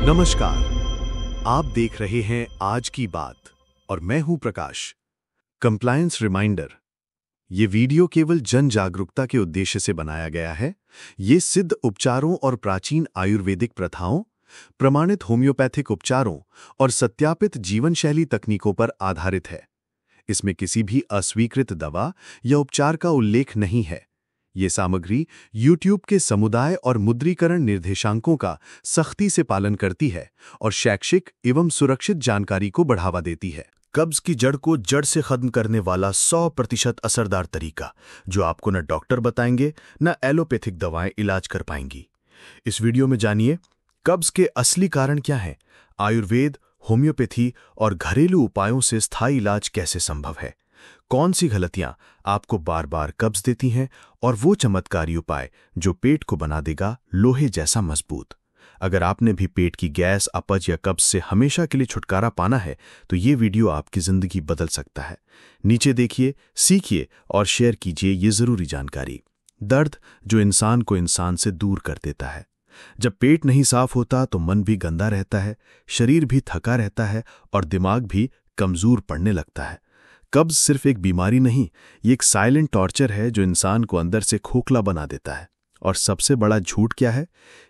नमस्कार, आप देख रहे हैं आज की बात और मैं हूं प्रकाश। Compliance reminder. ये वीडियो केवल जन जागरूकता के उद्देश्य से बनाया गया है। ये सिद्ध उपचारों और प्राचीन आयुर्वेदिक प्रथाओं, प्रमाणित होम्योपैथिक उपचारों और सत्यापित जीवनशैली तकनीकों पर आधारित है। इसमें किसी भी अस्वीकृत दवा या उपचार का उल्लेख नहीं है। ये सामग्री YouTube के समुदाय और मुद्रीकरण निर्देशांकों का सख्ती से पालन करती है और शैक्षिक एवं सुरक्षित जानकारी को बढ़ावा देती है। कब्ज की जड़ को जड़ से खत्म करने वाला 100% असरदार तरीका, जो आपको न डॉक्टर बताएंगे न एलोपैथिक दवाएं इलाज कर पाएंगी। इस वीडियो में जानिए कब्ज के असली कारण क्या हैं, आयुर्वेद, होम्योपैथी और घरेलू उपायों से स्थायी इलाज कैसे संभव है, कौन सी गलतियां आपको बार बार कब्ज देती हैं और वो चमत्कारी उपाय जो पेट को बना देगा लोहे जैसा मजबूत। अगर आपने भी पेट की गैस, अपच या कब्ज से हमेशा के लिए छुटकारा पाना है तो ये वीडियो आपकी जिंदगी बदल सकता है। नीचे देखिए, सीखिए और शेयर कीजिए ये जरूरी जानकारी। दर्द जो इंसान को इंसान से दूर कर देता है। जब पेट नहीं साफ होता तो मन भी गंदा रहता है, शरीर भी थका रहता है और दिमाग भी कमजोर पड़ने लगता है। कब्ज सिर्फ एक बीमारी नहीं, ये एक साइलेंट टॉर्चर है जो इंसान को अंदर से खोखला बना देता है। और सबसे बड़ा झूठ क्या है?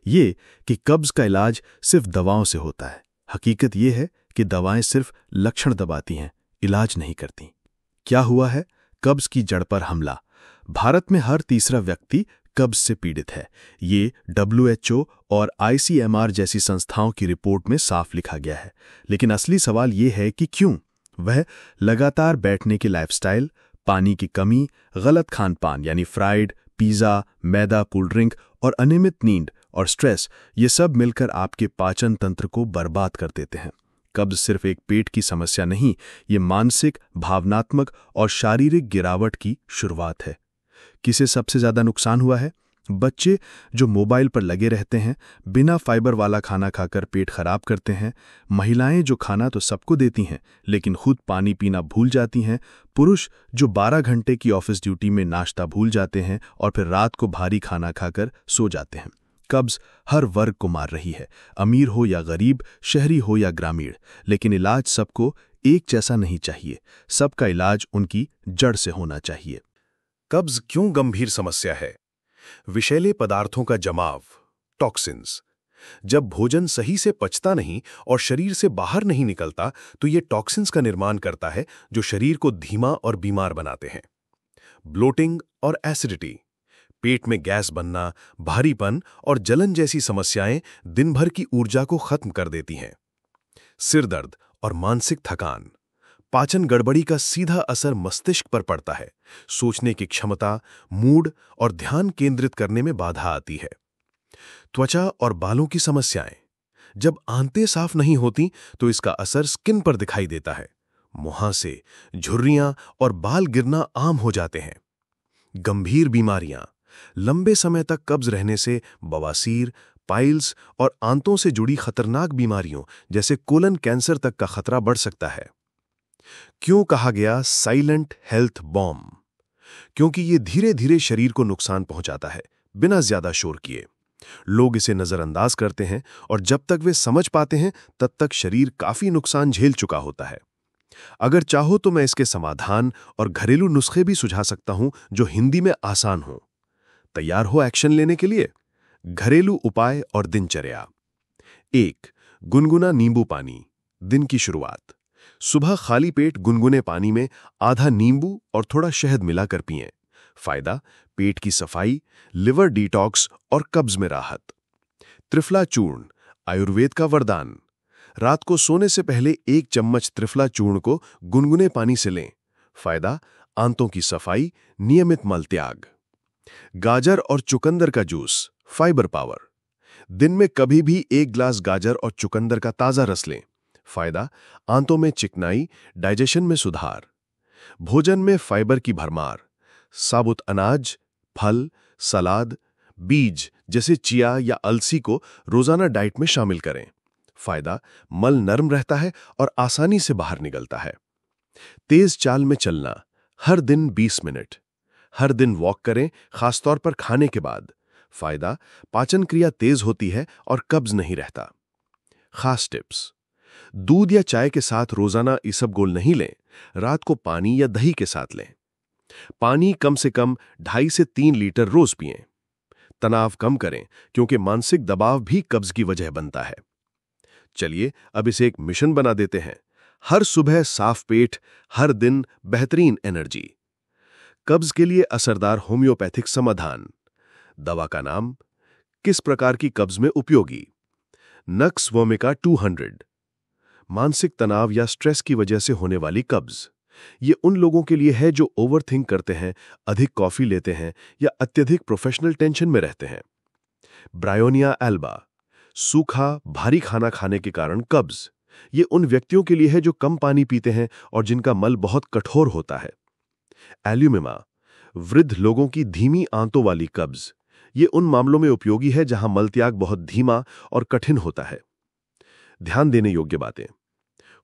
ये कि कब्ज का इलाज सिर्फ दवाओं से होता है। हकीकत ये है कि दवाएं सिर्फ लक्षण दबाती हैं, इलाज नहीं करती। क्या हुआ है? कब्ज की जड़ पर हमला। भारत में हर तीसरा व्यक्ति कब्ज से पीड़ित है। ये WHO और ICMR जैसी संस्थाओं की रिपोर्ट में साफ लिखा गया है। लेकिन असली सवाल ये है कि क्यों? वह लगातार बैठने की लाइफस्टाइल, पानी की कमी, गलत खान पान यानी फ्राइड, पिज़्ज़ा, मैदा, कोल्ड ड्रिंक और अनियमित नींद और स्ट्रेस, ये सब मिलकर आपके पाचन तंत्र को बर्बाद कर देते हैं। कब्ज सिर्फ एक पेट की समस्या नहीं, ये मानसिक, भावनात्मक और शारीरिक गिरावट की शुरुआत है। किसे सबसे ज्यादा नुकसान हुआ है? बच्चे जो मोबाइल पर लगे रहते हैं, बिना फाइबर वाला खाना खाकर पेट खराब करते हैं। महिलाएं जो खाना तो सबको देती हैं लेकिन खुद पानी पीना भूल जाती हैं। पुरुष जो 12 घंटे की ऑफिस ड्यूटी में नाश्ता भूल जाते हैं और फिर रात को भारी खाना खाकर सो जाते हैं। कब्ज हर वर्ग को मार रही है, अमीर हो या गरीब, शहरी हो या ग्रामीण। लेकिन इलाज सबको एक जैसा नहीं चाहिए। सबका इलाज उनकी जड़ से होना चाहिए। कब्ज क्यों गंभीर समस्या है? विषैले पदार्थों का जमाव, टॉक्सिन्स। जब भोजन सही से पचता नहीं और शरीर से बाहर नहीं निकलता तो ये टॉक्सिन्स का निर्माण करता है जो शरीर को धीमा और बीमार बनाते हैं। ब्लोटिंग और एसिडिटी, पेट में गैस बनना, भारीपन और जलन जैसी समस्याएं दिन भर की ऊर्जा को खत्म कर देती हैं। सिर दर्द और मानसिक थकान, पाचन गड़बड़ी का सीधा असर मस्तिष्क पर पड़ता है। सोचने की क्षमता, मूड और ध्यान केंद्रित करने में बाधा आती है। त्वचा और बालों की समस्याएं, जब आंतें साफ नहीं होती तो इसका असर स्किन पर दिखाई देता है। मुहांसे, झुर्रियां और बाल गिरना आम हो जाते हैं। गंभीर बीमारियां, लंबे समय तक कब्ज रहने से बवासीर, पाइल्स और आंतों से जुड़ी खतरनाक बीमारियों जैसे कोलन कैंसर तक का खतरा बढ़ सकता है। क्यों कहा गया साइलेंट हेल्थ बॉम्ब? क्योंकि ये धीरे धीरे शरीर को नुकसान पहुंचाता है बिना ज्यादा शोर किए। लोग इसे नजरअंदाज करते हैं और जब तक वे समझ पाते हैं तब तक शरीर काफी नुकसान झेल चुका होता है। अगर चाहो तो मैं इसके समाधान और घरेलू नुस्खे भी सुझा सकता हूं जो हिंदी में आसान हो। तैयार हो एक्शन लेने के लिए? घरेलू उपाय और दिनचर्या। 1. गुनगुना नींबू पानी। दिन की शुरुआत। सुबह खाली पेट गुनगुने पानी में आधा नींबू और थोड़ा शहद मिलाकर पिएं। फायदा: पेट की सफाई, लिवर डिटॉक्स और कब्ज में राहत। त्रिफला चूर्ण, आयुर्वेद का वरदान। रात को सोने से पहले 1 चम्मच त्रिफला चूर्ण को गुनगुने पानी से लें। फायदा: आंतों की सफाई, नियमित मल त्याग। गाजर और चुकंदर का जूस, फाइबर पावर। दिन में कभी भी 1 गिलास गाजर और चुकंदर का ताजा रस लें। फायदा: आंतों में चिकनाई, डाइजेशन में सुधार। भोजन में फाइबर की भरमार। साबुत अनाज, फल, सलाद, बीज जैसे चिया या अलसी को रोजाना डाइट में शामिल करें। फायदा: मल नरम रहता है और आसानी से बाहर निकलता है। तेज चाल में चलना, हर दिन 20 मिनट। हर दिन वॉक करें, खासतौर पर खाने के बाद। फायदा: पाचन क्रिया तेज होती है और कब्ज नहीं रहता। खास टिप्स। दूध या चाय के साथ रोजाना इसबगोल नहीं लें, रात को पानी या दही के साथ लें। पानी कम से कम 2.5 से 3 लीटर रोज पिएं। तनाव कम करें क्योंकि मानसिक दबाव भी कब्ज की वजह बनता है। चलिए अब इसे एक मिशन बना देते हैं। हर सुबह साफ पेट, हर दिन बेहतरीन एनर्जी। कब्ज के लिए असरदार होम्योपैथिक समाधान। दवा का नाम, किस प्रकार की कब्ज में उपयोगी? Nux vomica 200। मानसिक तनाव या स्ट्रेस की वजह से होने वाली कब्ज। ये उन लोगों के लिए है जो ओवरथिंक करते हैं, अधिक कॉफी लेते हैं या अत्यधिक प्रोफेशनल टेंशन में रहते हैं। ब्रायोनिया एल्बा, सूखा भारी खाना खाने के कारण कब्ज। ये उन व्यक्तियों के लिए है जो कम पानी पीते हैं और जिनका मल बहुत कठोर होता है। एल्यूमिमा, वृद्ध लोगों की धीमी आंतों वाली कब्ज। ये उन मामलों में उपयोगी है जहां मलत्याग बहुत धीमा और कठिन होता है। ध्यान देने योग्य बातें।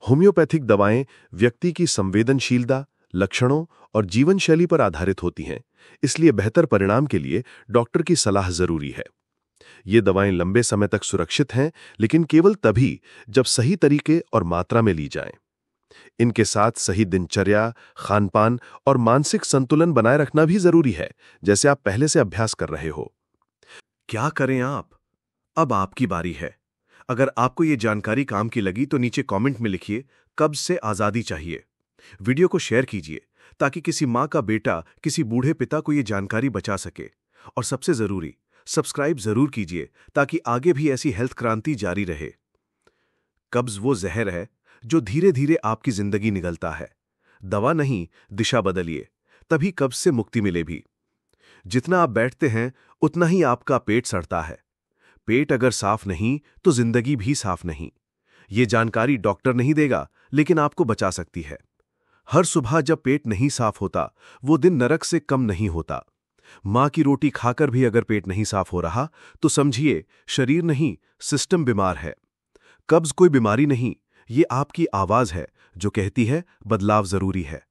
होम्योपैथिक दवाएं व्यक्ति की संवेदनशीलता, लक्षणों और जीवन शैली पर आधारित होती हैं, इसलिए बेहतर परिणाम के लिए डॉक्टर की सलाह जरूरी है। ये दवाएं लंबे समय तक सुरक्षित हैं, लेकिन केवल तभी जब सही तरीके और मात्रा में ली जाएं। इनके साथ सही दिनचर्या, खानपान और मानसिक संतुलन बनाए रखना भी जरूरी है, जैसे आप पहले से अभ्यास कर रहे हो। क्या करें आप? अब आपकी बारी है। अगर आपको ये जानकारी काम की लगी तो नीचे कमेंट में लिखिए, कब्ज से आजादी चाहिए। वीडियो को शेयर कीजिए ताकि किसी माँ का बेटा, किसी बूढ़े पिता को ये जानकारी बचा सके। और सबसे जरूरी, सब्सक्राइब जरूर कीजिए ताकि आगे भी ऐसी हेल्थ क्रांति जारी रहे। कब्ज वो जहर है जो धीरे धीरे आपकी जिंदगी निगलता है। दवा नहीं, दिशा बदलिए, तभी कब्ज से मुक्ति मिले भी। जितना आप बैठते हैं उतना ही आपका पेट सड़ता है। पेट अगर साफ नहीं तो जिंदगी भी साफ नहीं। ये जानकारी डॉक्टर नहीं देगा, लेकिन आपको बचा सकती है। हर सुबह जब पेट नहीं साफ होता, वो दिन नरक से कम नहीं होता। माँ की रोटी खाकर भी अगर पेट नहीं साफ हो रहा तो समझिए शरीर नहीं, सिस्टम बीमार है। कब्ज कोई बीमारी नहीं, ये आपकी आवाज है जो कहती है बदलाव जरूरी है।